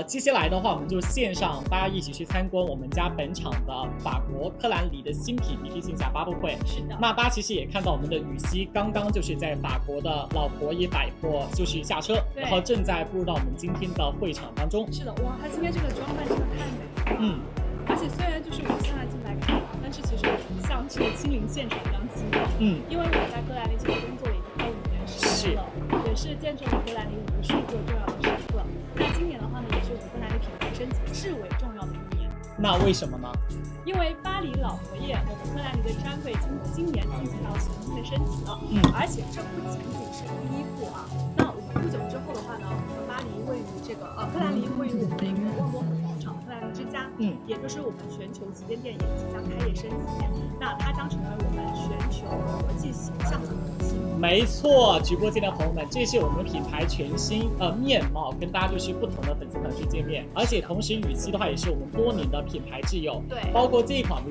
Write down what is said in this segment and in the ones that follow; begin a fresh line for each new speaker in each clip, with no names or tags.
接下来的话，我们就线上大家一起去参观我们家本场的法国科兰黎的新品 BP 线下发布会。
是的。
那大家其实也看到我们的雨熙刚刚就是在法国的老佛爷百货就是下车，然后正在步入到我们今天的会场当中。
是的，哇，他今天这个装扮真的太美了。而且虽然就是我现在进来看，但是其实像是亲临现场一样激动。因为我在科兰黎这边工作了已经快5年时间了，也是见证了科兰黎50岁这个重要的时刻。那今年的话呢，也是我们科兰黎品牌升级至为重要的一年。
那为什么呢？
因为巴黎老佛爷，我们科兰黎的专柜今年进行到全面升级了。而且这不仅仅是衣服啊，那我们不久之后的话呢，我们巴黎位于这个科兰黎位于我们的一个万国广场科兰黎之家，也就是我们全球旗舰店也即将开业升级，那它将成为我们全球国际形象的中心。没
错，直播间的朋友们，这是我们品牌全新面貌，跟大家就是不同的粉丝团去见面。而且同时，雨熙的话也是我们多年的品牌挚友，
对，
包括这一款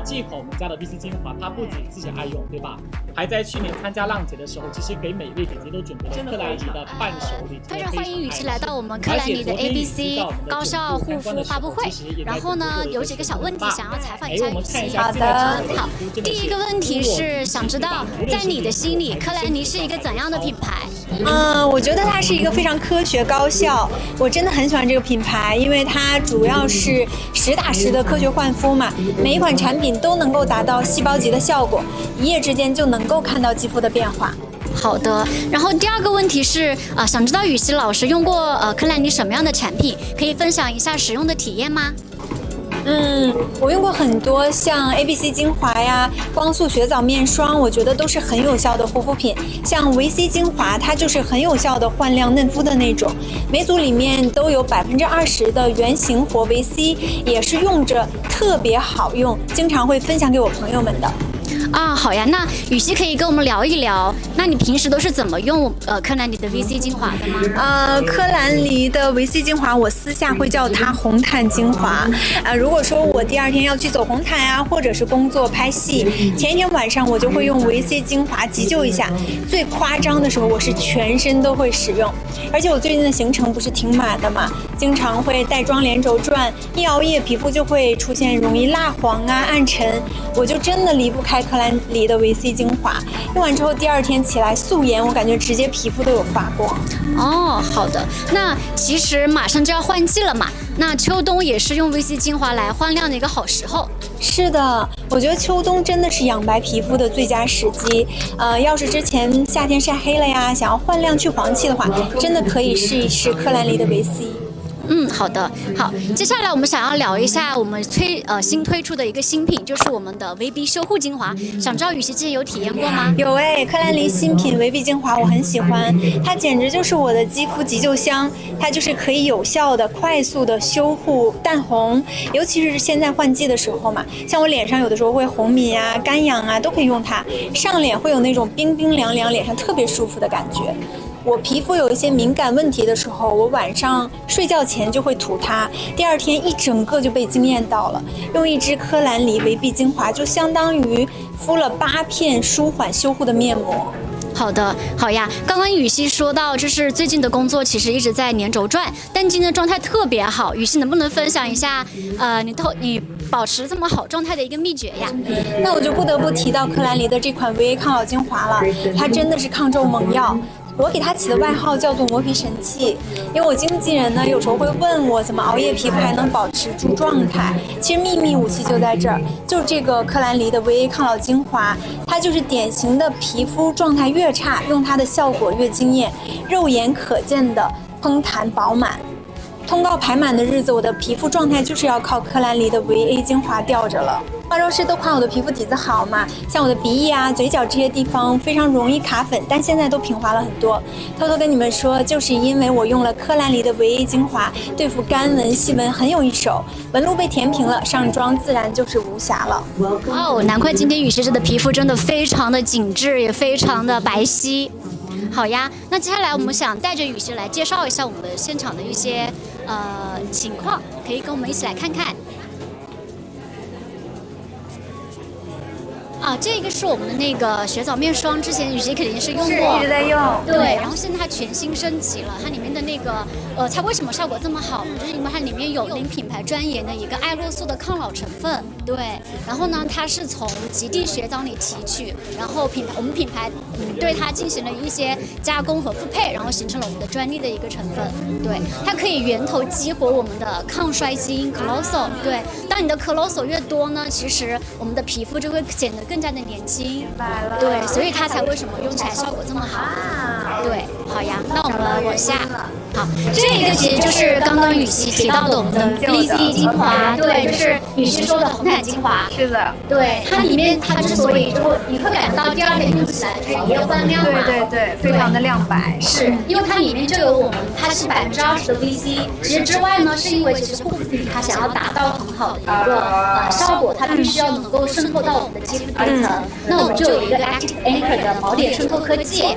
这一款我们家的 VC 精华，它不仅自己爱用，对吧？还在去年参加浪姐的时候，其实给每位姐姐都准备了科兰黎的伴手礼。
非常欢迎雨熙来到我们科兰黎的 ABC 高效护肤发布会。然后呢，有几个小问题想要采访一下雨熙。
好
的，好。第一个问题是想知道，在你的心里，科兰黎是一个怎样的品牌？
我觉得它是一个非常科学高效，我真的很喜欢这个品牌，因为它主要是实打实的科学焕肤嘛，每一款产品都能够达到细胞级的效果，一夜之间就能够看到肌肤的变化。
好的，然后第二个问题是想知道雨熙老师用过科兰黎什么样的产品，可以分享一下使用的体验吗？
我用过很多像 ABC 精华呀、光速雪藻面霜，我觉得都是很有效的护肤品。像维 C 精华，它就是很有效的焕亮嫩肤的那种，每组里面都有20%的原型活维 C， 也是用着特别好用，经常会分享给我朋友们的。
好呀，那雨熙可以跟我们聊一聊，那你平时都是怎么用科兰黎的 VC 精华的吗？
科兰黎的 VC 精华，我私下会叫它红毯精华。如果说我第二天要去走红毯啊，或者是工作拍戏，前一天晚上我就会用 VC 精华急救一下。最夸张的时候，我是全身都会使用。而且我最近的行程不是挺满的嘛，经常会带妆连轴转，一熬夜皮肤就会出现容易蜡黄啊、暗沉，我就真的离不开科兰黎的维 C 精华，用完之后第二天起来素颜，我感觉直接皮肤都有发光。
好的，那其实马上就要换季了嘛，那秋冬也是用 VC 精华来焕亮的一个好时候。
是的，我觉得秋冬真的是养白皮肤的最佳时机。要是之前夏天晒黑了呀，想要焕亮去黄气的话，真的可以试一试科兰黎的维 C。
好的，好，接下来我们想要聊一下我们新推出的一个新品，就是我们的维 B 修护精华。想知道雨熙之前有体验过吗？
有科兰黎新品维 B 精华我很喜欢，它简直就是我的肌肤急救箱，它就是可以有效的、快速的修护淡红，尤其是现在换季的时候嘛，像我脸上有的时候会红敏啊、干痒啊，都可以用它，上脸会有那种冰冰凉凉、脸上特别舒服的感觉。我皮肤有一些敏感问题的时候，我晚上睡觉前就会涂它，第二天一整个就被惊艳到了。用一支科兰黎维 B 精华就相当于敷了8片舒缓修护的面膜。
好的，好呀。刚刚雨熙说到，就是最近的工作其实一直在连轴转，但今天的状态特别好。雨熙能不能分享一下，你保持这么好状态的一个秘诀呀？
那我就不得不提到科兰黎的这款维 A 抗老精华了，它真的是抗皱猛药。我给它起的外号叫做磨皮神器，因为我经纪人呢有时候会问我怎么熬夜皮肤还能保持住状态，其实秘密武器就在这儿，就是这个科兰黎的维 A 抗老精华，它就是典型的皮肤状态越差，用它的效果越惊艳，肉眼可见的嘭弹饱满。通告排满的日子，我的皮肤状态就是要靠科兰黎的维 A 精华吊着了。化妆师都夸我的皮肤底子好嘛，像我的鼻翼啊、嘴角这些地方非常容易卡粉，但现在都平滑了很多。偷偷跟你们说，就是因为我用了科兰黎的维 A 精华，对付干纹、细纹很有一手，纹路被填平了，上妆自然就是无瑕了。
难怪今天雨熙的皮肤真的非常的紧致，也非常的白皙。好呀，那接下来我们想带着雨熙来介绍一下我们的现场的一些情况，可以跟我们一起来看看。啊，这个是我们的那个雪藻面霜，之前雨琦肯定是用过，
是一直在用。
对，然后现在它全新升级了，它里面的那个它为什么效果这么好呢？就是因为它里面有零品牌专研的一个艾洛素的抗老成分，对，然后呢，它是从极地雪藻里提取，然后我们品牌对它进行了一些加工和复配，然后形成了我们的专利的一个成分，对，它可以源头激活我们的抗衰基因 colossal， 对，当你的 colossal 越多呢，其实我们的皮肤就会显得更加的年轻，对，所以它才为什么用起来效果这么好。对，好呀，那我们往下。好，这个其实就是刚刚雨琦提到的我们的 VC 精华，对，就是雨琦说的红毯精华。
是的，
对，它里面它之所以你会感到第二天用起来就是一夜焕亮嘛，
对，非常的亮白。
是因为它里面就有它是20%的 VC， 其实之外呢，是因为其实护肤品它想要达到很好的一个效果，它必须要能够渗透到我们的肌肤底层。那我们就有一个 Active Anchor 的锚点渗透科技，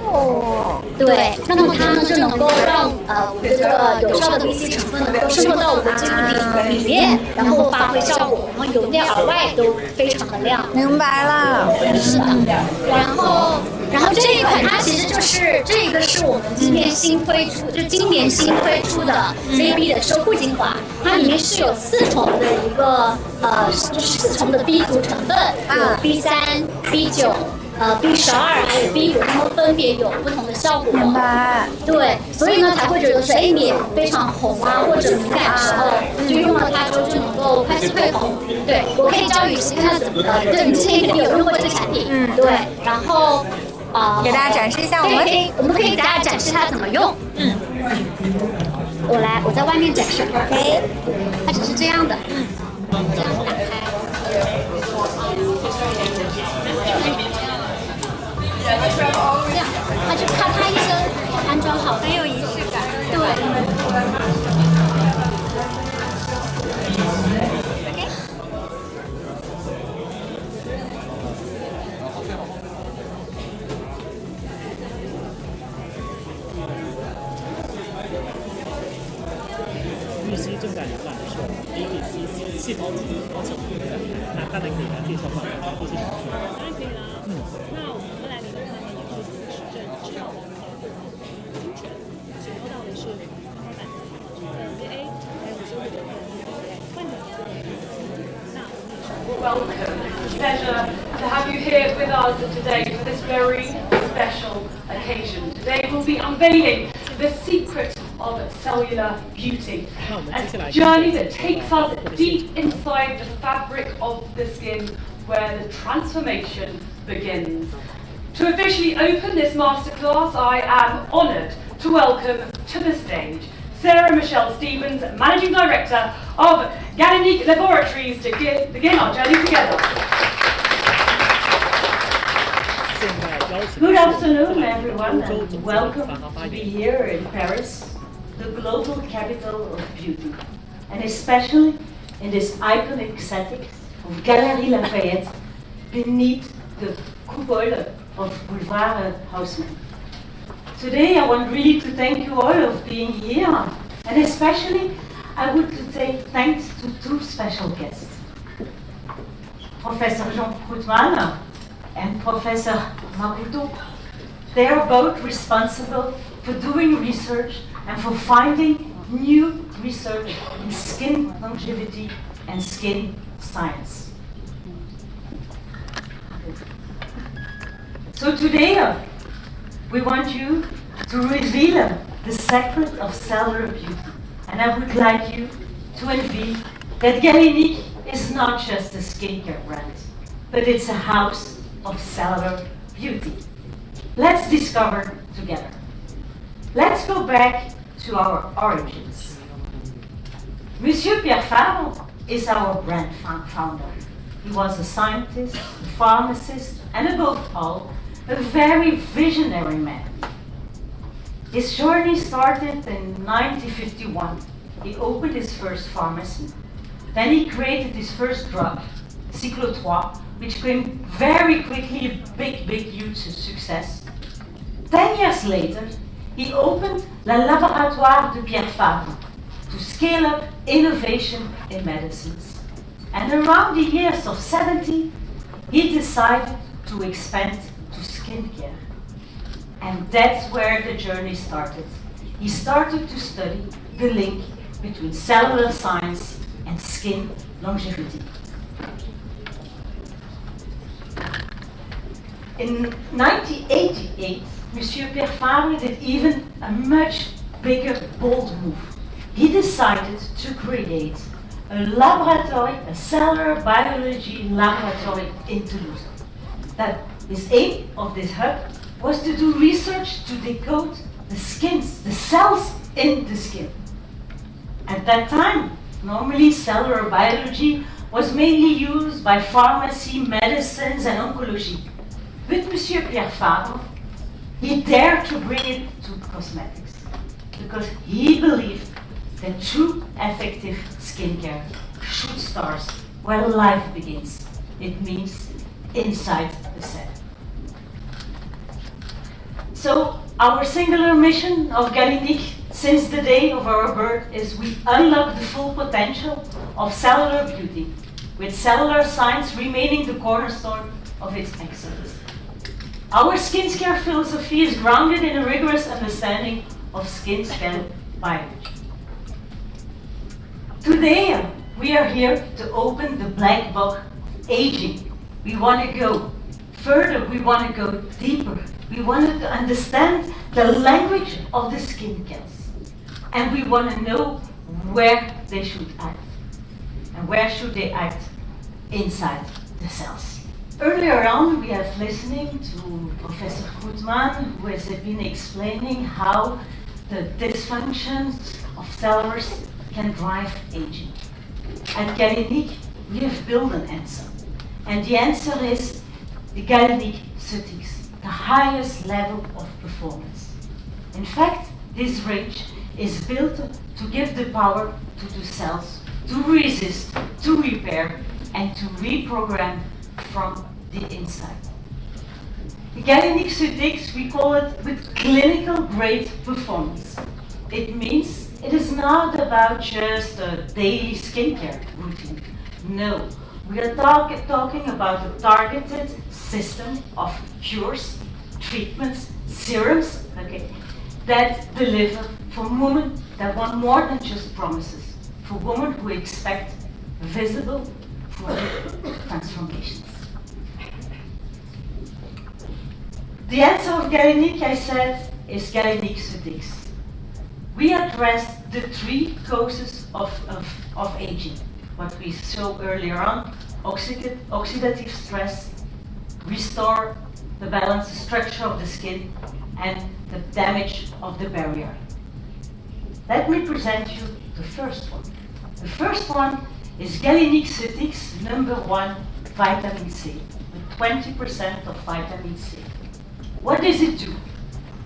对，那么它呢就能够让我们的这个有效的 VC 成分能够渗透到我们的肌肤里面，然后发挥效果，然后由内而外都非常的亮。
明白了。
是的，然后这一款它其实就是这个是我们今年新推出的 BB 的修护精华，它里面是有4重的一个就是4重的 B 族成分，有 B3、B9。B12还有 B5，它们分别有不同的效果。
明白。
对，所以呢才会觉得说，脸非常红啊，或者敏感的时候，就用了它之后就能够快速退红。对，我可以教雨琦看它怎么对，你之前肯定有用过这个产品。对，然后
给大家展示一下，我
们可以给大家展示它怎么用。我在外面展示。OK， 它只是这样的。这样打开。这样，它就咔嚓一声安装好，
很有仪式感。
对。
玉溪正在浏览的是我们 ABC 细胞基因高效平台，那当然可以来介绍一下这些产品。
当然可以了。那我们科兰黎的话呢，也是从实证知道的精准选购到的是天花板的VA， 还有修护的换点的。那我们也是。
Welcome. It's a pleasure to have you here with us today for this very special occasion. Today we'll be unveiling the secret of cellular beauty, a journey that takes us deep inside the fabric of the skin where the transformation begins. To officially open this masterclass, I am honoured to welcome to the stage Sarah Michelle Stevens, Managing Director of galenic Laboratories, to begin our journey together.
Good afternoon, everyone, and welcome to be here in Paris, the global capital of beauty, and especially in this iconic setting of Galerie Lafayette, beneath the coupole of Boulevard Haussmann. Today, I want really to thank you all of being here, and especially I would to say thanks to 2 special guests, Professor Jean Krutman and Professor Makuto. They are both responsible for doing research and for finding new research in skin longevity and skin science. So today, we want you to reveal the secret of cellular beauty. And I would like you to unveil that Galenic is not just a skincare brand, but it's a house of cellular beauty. Let's discover together. Let's go back to our origins. Monsieur Pierre Fabre is our brand founder. He was a scientist, a pharmacist, and above all, a very visionary man. His journey started in 1951. He opened his first pharmacy. Then he created his first drug, Cyclo-3, which became very quickly a big, huge success. 10 years later, he opened Le Laboratoire de Pierre Fabre to scale up innovation in medicines. And around the years of 70, he decided to expand to skincare. And that's where the journey started. He started to study the link between cellular science and skin longevity. In 1988, Monsieur Pierre Fabre did even a much bigger, bold move. He decided to create a laboratory, a cellular biology laboratory in Toulouse. That his aim of this hub was to do research to decode the skins, the cells in the skin. At that time, normally cellular biology was mainly used by pharmacy, medicines, and oncology. With Monsieur Pierre Fabre, he dared to bring it to cosmetics because he believed that true effective skincare should start where life begins. It means inside the cell. So our singular mission of Galenic since the day of our birth is we unlock the full potential of cellular beauty, with cellular science remaining the cornerstone of its excellence. Our skincare philosophy is grounded in a rigorous understanding of skincare biology. Today, we are here to open the black book of aging. We want to go further, we want to go deeper. We want to understand the language of the skin cells. And we want to know where they should act. And where should they act inside the cells. Earlier on, we have listening to Professor Goodman, who has been explaining how the dysfunctions of cellulars can drive aging. At Galenic, we have built an answer. And the answer is the Galenic Cetics, the highest level of performance. In fact, this range is built to give the power to the cells to resist, to repair, and to reprogram from the inside. The Galenic Cetics, we call it with clinical grade performance. It means it is not about just a daily skincare routine. No, we are talking about a targeted system of cures, treatments, serums, that deliver for women that want more than just promises, for women who expect visible transformations. The answer of Galenic, I said, is Galenic Cetics. We address the three causes of aging. What we saw earlier on, oxidative stress, restore the balance, the structure of the skin, and the damage of the barrier. Let me present you the first one. The first one is Galenic Cetics #1, vitamin C, with 20% of vitamin C. What does it do?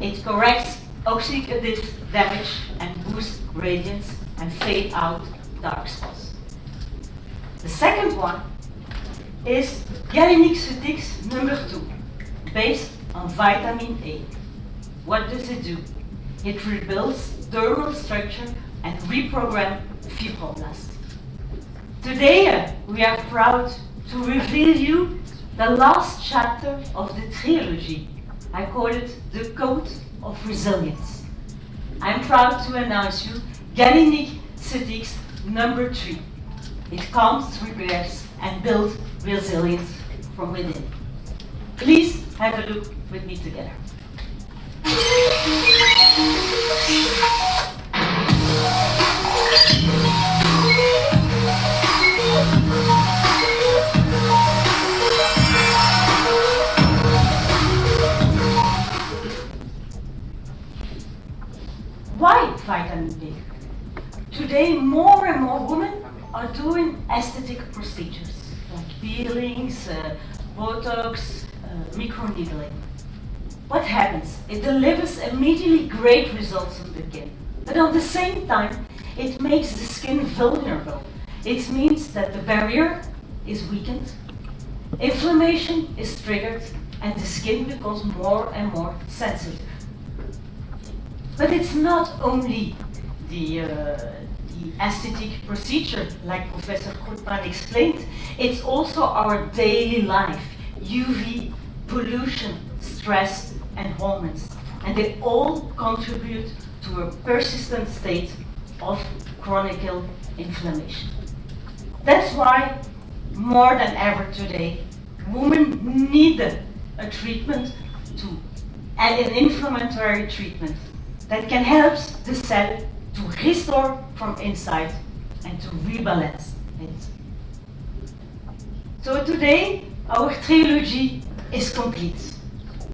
It corrects oxidative damage and boosts radiance and fade out dark spots. The second one is Galenic Cetics #2, based on vitamin A. What does it do? It rebuilds dermal structure and reprograms fibroblasts. Today, we are proud to reveal you the last chapter of the trilogy. I call it the Code of Resilience. I'm proud to announce you Galenic Cetics #3. It calms, repairs, and builds resilience from within. Please have a look with me together. Why vitamin A? Today, more and more women are doing aesthetic procedures like peelings, Botox, microneedling. What happens? It delivers immediately great results on the skin, but at the same time, it makes the skin vulnerable. It means that the barrier is weakened, inflammation is triggered, and the skin becomes more and more sensitive. But it's not only the the aesthetic procedure, like Professor Krugman explained. It's also our daily life, UV, pollution, stress, and hormones. And they all contribute to a persistent state of chronic inflammation. That's why, more than ever today, women need a treatment an inflammatory treatment that can help the cell to restore from inside and to rebalance it. So today, our trilogy is complete.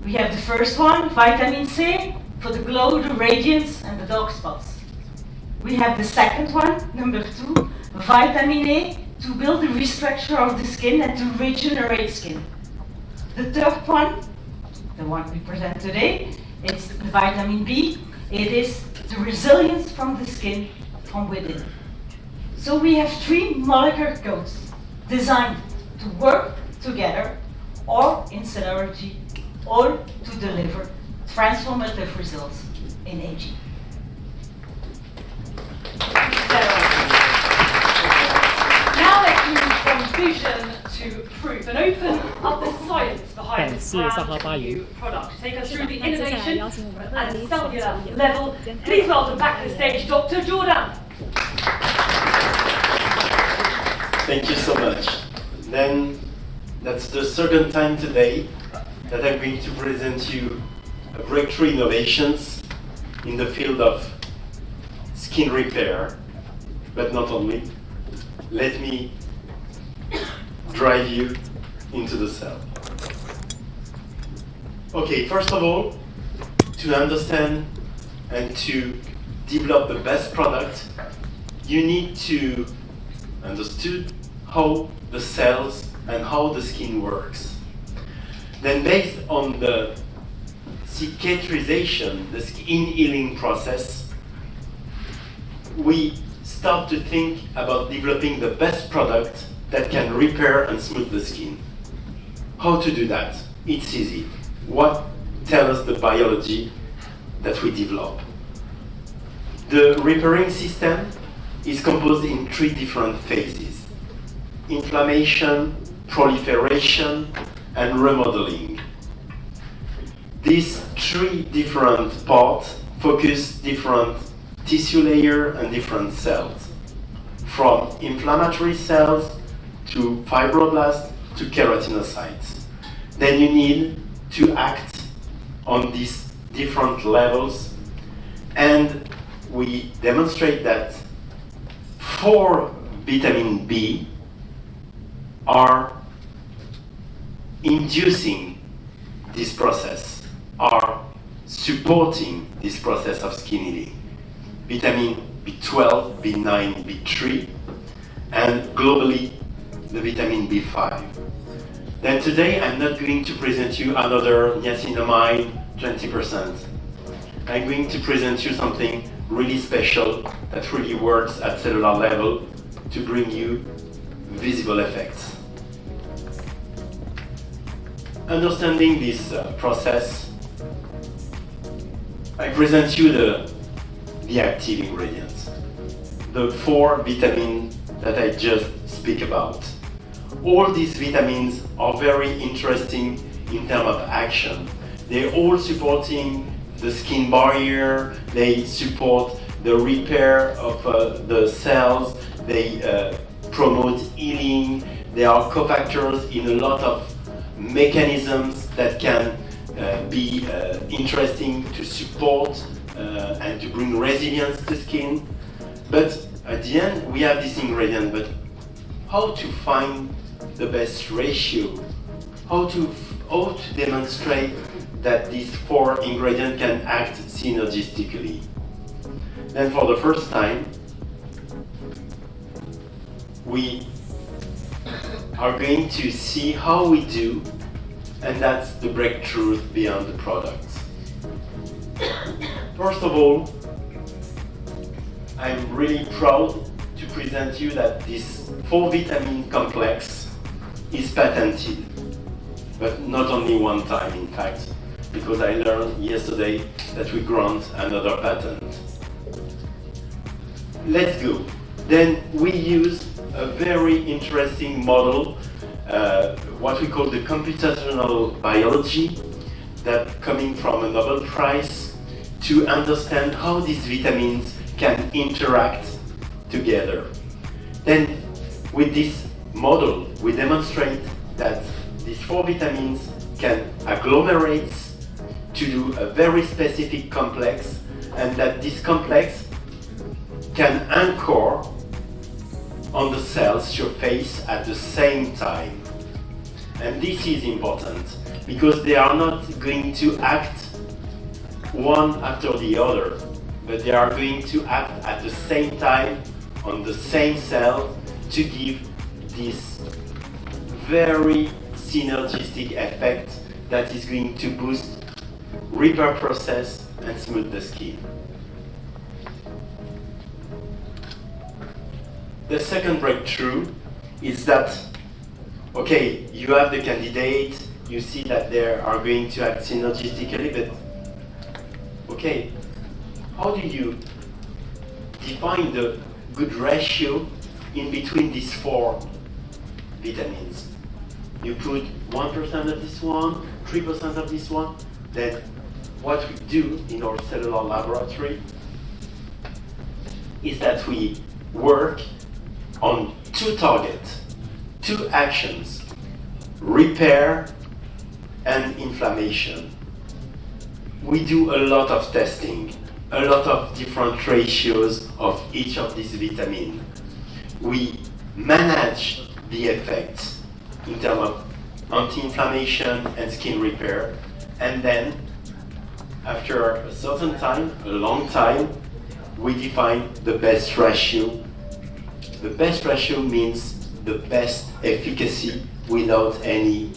We have the first one, vitamin C, for the glow, the radiance, and the dark spots. We have the second one, number 2, vitamin A, to build the restructure of the skin and to regenerate skin. The third one, the one we present today, it's the vitamin B. It is the resilience from the skin from within. So we have 3 molecular codes designed to work together or in synergy, all to deliver transformative results in aging.
Now let's move from vision to proof and open up the science behind this brand new product. Take us through the innovation at a cellular level. Please welcome back to the stage Dr. Jordan.
Thank you so much. Then that's the second time today that I'm going to present you a breakthrough innovations in the field of skin repair, but not only. Let me drive you into the cell. Okay, first of all, to understand and to develop the best product, you need to understand how the cells and how the skin works. Then based on the cicatrization, the skin healing process, we start to think about developing the best product that can repair and smooth the skin. How to do that? It's easy. What tells us the biology that we develop? The repairing system is composed in 3 different phases: inflammation, proliferation, and remodeling. These 3 different parts focus different tissue layer and different cells, from inflammatory cells to fibroblasts to keratinocytes. Then you need to act on these different levels, and we demonstrate that 4 vitamin B are inducing this process, are supporting this process of skin healing. Vitamin B12, B9, B3, and globally the vitamin B5. Then today I'm not going to present you another niacinamide 20%. I'm going to present you something really special that really works at cellular level to bring you visible effects. Understanding this process, I present you the active ingredients, the 4 vitamins that I just speak about. All these vitamins are very interesting in terms of action. They're all supporting the skin barrier, they support the repair of the cells, they promote healing, they are cofactors in a lot of mechanisms that can be interesting to support and to bring resilience to skin. But at the end, we have this ingredient, but how to find the best ratio? How to demonstrate that these 4 ingredients can act synergistically? Then for the first time, we are going to see how we do, and that's the breakthrough beyond the products. First of all, I'm really proud to present you that this 4 vitamin complex is patented, but not only one time, in fact, because I learned yesterday that we grant another patent. Let's go. Then we use a very interesting model, what we call the computational biology, that coming from a Nobel Prize, to understand how these vitamins can interact together. Then with this model, we demonstrate that these 4 vitamins can agglomerate to do a very specific complex, and that this complex can anchor on the cell's surface at the same time. And this is important because they are not going to act one after the other, but they are going to act at the same time on the same cell to give this very synergistic effect that is going to boost repair process and smooth the skin. The second breakthrough is that, okay, you have the candidate, you see that they are going to act synergistically, but okay, how do you define the good ratio in between these 4 vitamins? You put 1% of this one, 3% of this one, then what we do in our cellular laboratory is that we work on 2 targets, 2 actions, repair and inflammation. We do a lot of testing, a lot of different ratios of each of these vitamins. We manage the effects in terms of anti-inflammation and skin repair, and then after a certain time, a long time, we define the best ratio. The best ratio means the best efficacy without any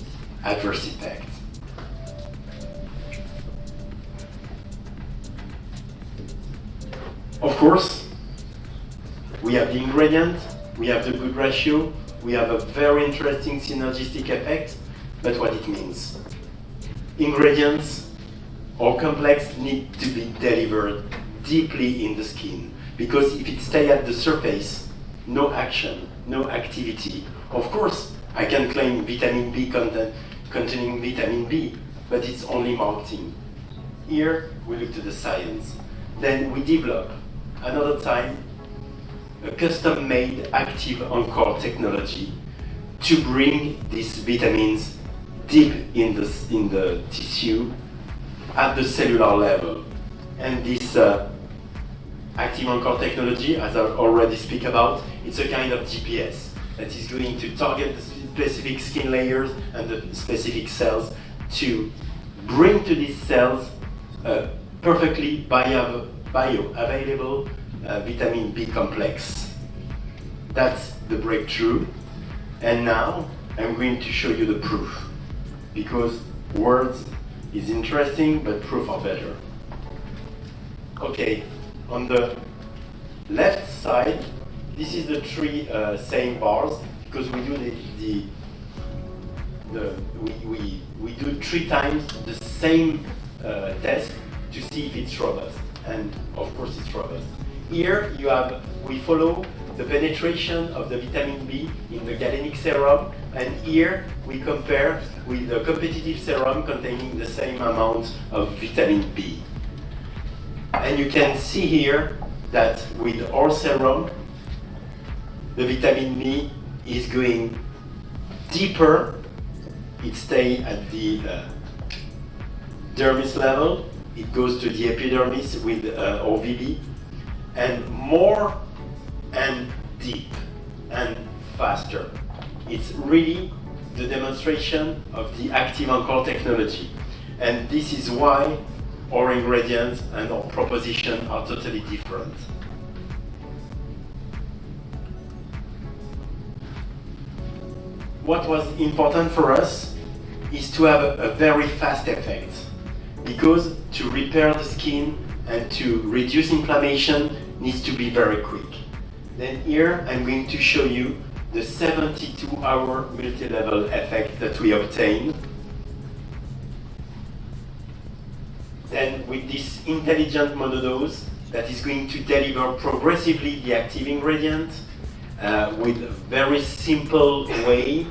adverse effect. Of course, we have the ingredient, we have the good ratio, we have a very interesting synergistic effect, but what it means. Ingredients or complex need to be delivered deeply in the skin, because if it stays at the surface, no action, no activity. Of course, I can claim vitamin B containing vitamin B, but it's only marketing. Here, we look to the science. Then we develop, another time, a custom-made active anchor technology to bring these vitamins deep in the tissue at the cellular level. And this active anchor technology, as I already speak about, it's a kind of GPS that is going to target the specific skin layers and the specific cells to bring to these cells a perfectly bioavailable vitamin B complex. That's the breakthrough. And now I'm going to show you the proof, because words is interesting, but proof are better. Okay, on the left side, this is the 3 same bars, because we do we do 3 times the same test to see if it's robust, and of course it's robust. Here we follow the penetration of the vitamin B in the galenic serum, and here we compare with the competitive serum containing the same amount of vitamin B. And you can see here that with our serum, the vitamin B is going deeper. It stays at the dermis level. It goes to the epidermis with OVB, and more and deep and faster. It's really the demonstration of the active anchor technology. And this is why our ingredients and our proposition are totally different. What was important for us is to have a very fast effect, because to repair the skin and to reduce inflammation needs to be very quick. Then here I'm going to show you the 72-hour multi-level effect that we obtain. Then with this intelligent monodose, that is going to deliver progressively the active ingredient with a very simple way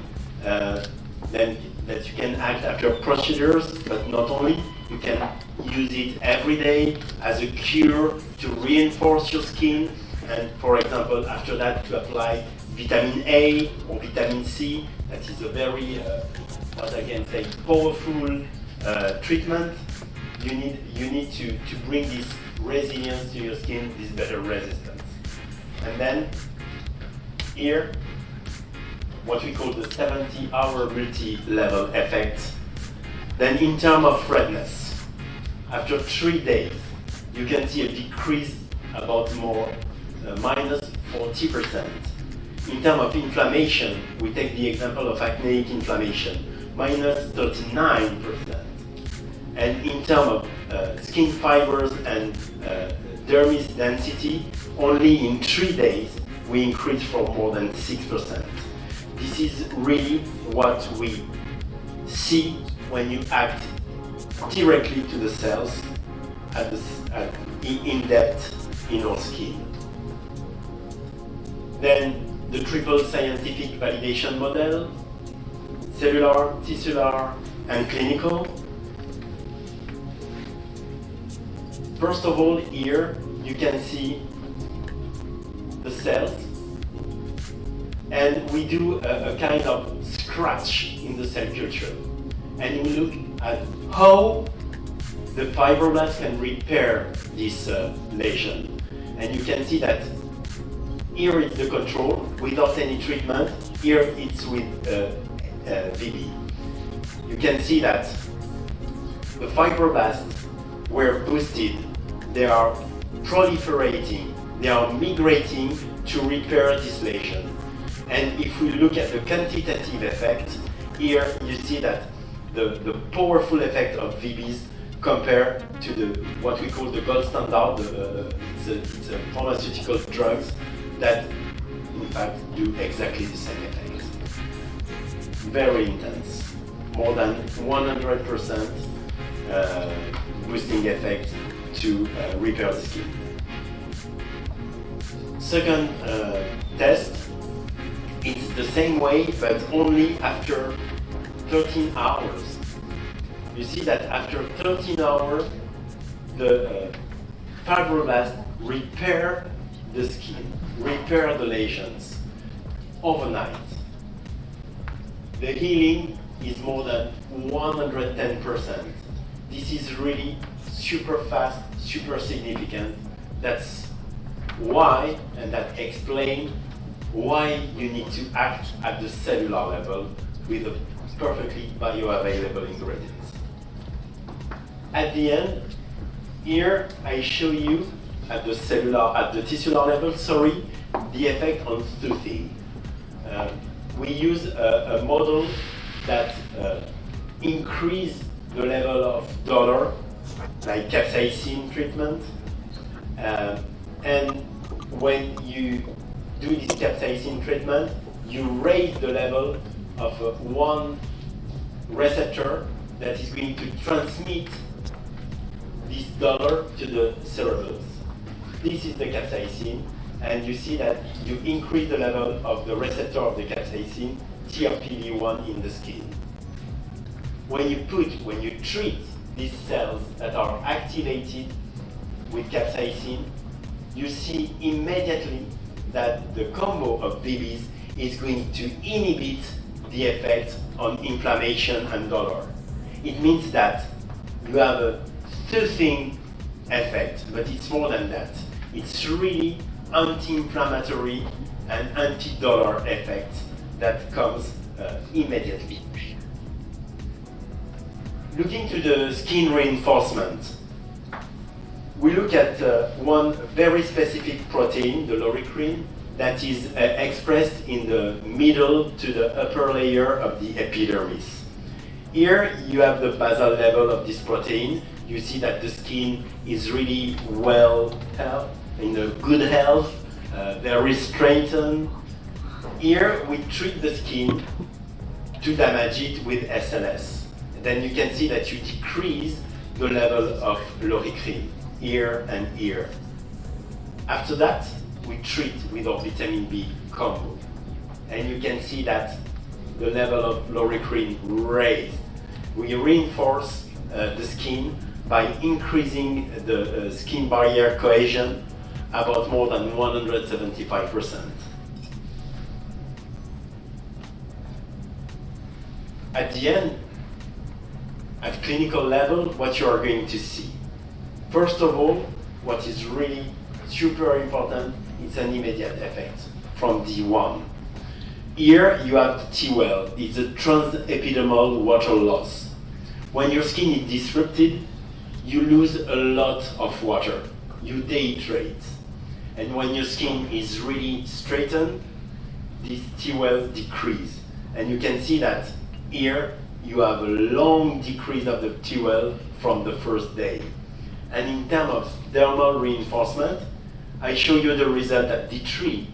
then that you can act after procedures, but not only. You can use it every day as a cure to reinforce your skin, and for example, after that to apply vitamin A or vitamin C. That is a very, what I can say, powerful treatment. You need to bring this resilience to your skin, this better resistance. And then here, what we call the 70-hour multi-level effect. Then in terms of redness, after 3 days, you can see a decrease about more, minus 40%. In terms of inflammation, we take the example of acneic inflammation, minus 39%. And in terms of skin fibers and dermis density, only in 3 days, we increase from more than 6%. This is really what we see when you act directly to the cells in depth in our skin. Then the triple scientific validation model, cellular, tissular, and clinical. First of all, here you can see the cells, and we do a kind of scratch in the cell culture, and we look at how the fibroblasts can repair this lesion. And you can see that here is the control without any treatment, here it's with VB. You can see that the fibroblasts were boosted, they are proliferating, they are migrating to repair this lesion. And if we look at the quantitative effect, here you see that the powerful effect of VBs compared to what we call the gold standard, it's pharmaceutical drugs that in fact do exactly the same effect. Very intense, more than 100% boosting effect to repair the skin. Second test, it's the same way, but only after 13 hours. You see that after 13 hours, the fibroblasts repair the skin, repair the lesions overnight. The healing is more than 110%. This is really super fast, super significant. That's why, and that explains why you need to act at the cellular level with a perfectly bioavailable ingredients. At the end, here I show you at the tissular level, the effect on two things. We use a model that increase the level of dollar, like capsaicin treatment, and when you do this capsaicin treatment, you raise the level of one receptor that is going to transmit this dollar to the cerebrals. This is the capsaicin, and you see that you increase the level of the receptor of the capsaicin, TRPV1, in the skin. When you treat these cells that are activated with capsaicin, you see immediately that the combo of VBs is going to inhibit the effect on inflammation and dolor. It means that you have a soothing effect, but it's more than that. It's really anti-inflammatory and anti-dolor effect that comes immediately. Looking to the skin reinforcement, we look at one very specific protein, the loricrin, that is expressed in the middle to the upper layer of the epidermis. Here you have the basal level of this protein. You see that the skin is really well health, in a good health, very straightened. Here we treat the skin to damage it with SLS. Then you can see that you decrease the level of loricrin here and here. After that, we treat with our vitamin B combo. And you can see that the level of loricrin raised. We reinforce the skin by increasing the skin barrier cohesion about more than 175%. At the end, at clinical level, what you are going to see. First of all, what is really super important is an immediate effect from D1. Here you have the T-well, it's a transepidermal water loss. When your skin is disrupted, you lose a lot of water, you dehydrate. And when your skin is really straightened, this T-well decrease. And you can see that here you have a long decrease of the T-well from the first day. And in terms of dermal reinforcement, I show you the result at D3,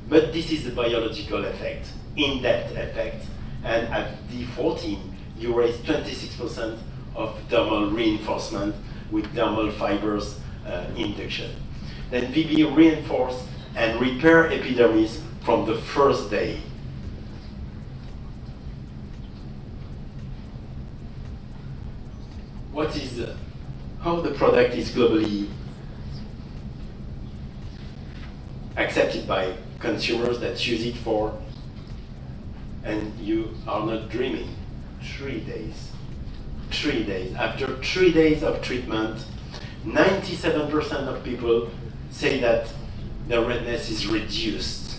but this is a biological effect, in-depth effect, and at D14, you raise 26% of dermal reinforcement with dermal fibers induction. Then VB reinforce and repair epidermis from the first day. What is how the product is globally accepted by consumers that use it for, and you are not dreaming, 3 days. 3 days. After 3 days of treatment, 97% of people say that the redness is reduced.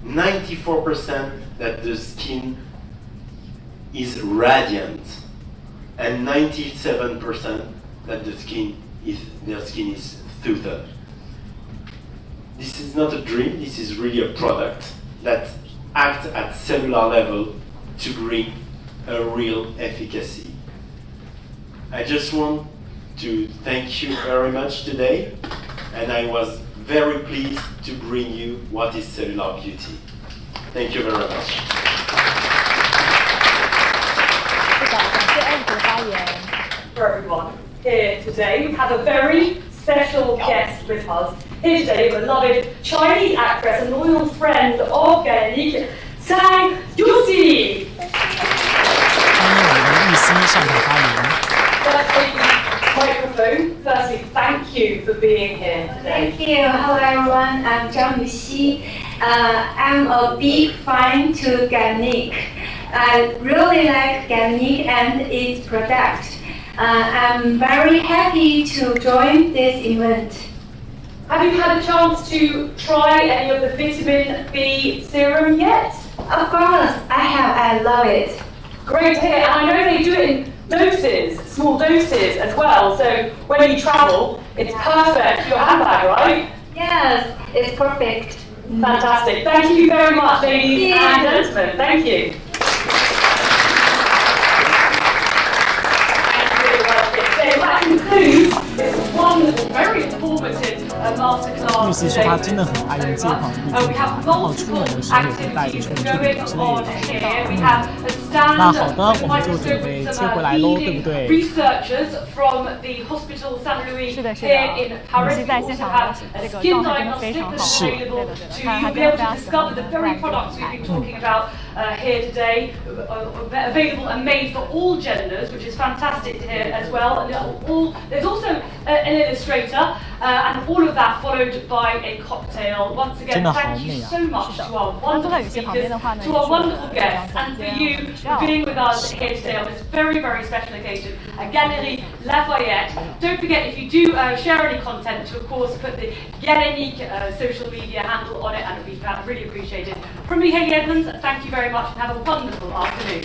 94% that the skin is radiant. And 97% that their skin is toothed. This is not a dream, this is really a product that acts at cellular level to bring a real efficacy. I just want to thank you very much today, and I was very pleased to bring you what is cellular beauty. Thank you very much.
For everyone here today, we have a very special guest with us here today, beloved Chinese actress and loyal friend of galenic, zhang.
欢迎我们的玉溪上台发言。
Firstly, thank you for being here today.
Thank you. Hello everyone. I'm Zhang Yuxi. I'm a big fan to galenic. I really like galenic and its product. I'm very happy to join this event.
Have you had a chance to try any of the vitamin B serum yet?
Of course, I have. I love it.
Great to hear. And I know they do it in doses, small doses as well. So when you travel, it's perfect for your handbag, right?
Yes, it's perfect.
Fantastic. Thank you very much, ladies and gentlemen. Thank you. That concludes this wonderful, very informative masterclass
玉溪说他真的很爱用这款护肤品，然后出门的时候也会带着出门之类的。那好的，我们就准备切回来喽，对不对？
Researchers from the Hospital Saint Louis here in Paris also have a skin diagnostic that's available to you'll be able to discover the very products we've been talking about here today, available and made for all genders, which is fantastic to hear as well. There's also an illustrator, and all of that followed by a cocktail. Once again, thank you so much to our wonderful speakers, to our wonderful guests, and for you for being with us here today on this very, very special occasion at Galerie Lafayette. Don't forget, if you do share any content, to of course put the galenic social media handle on it, and it'll be really appreciated. From me, Hayley Edmonds, thank you very much and have a wonderful afternoon.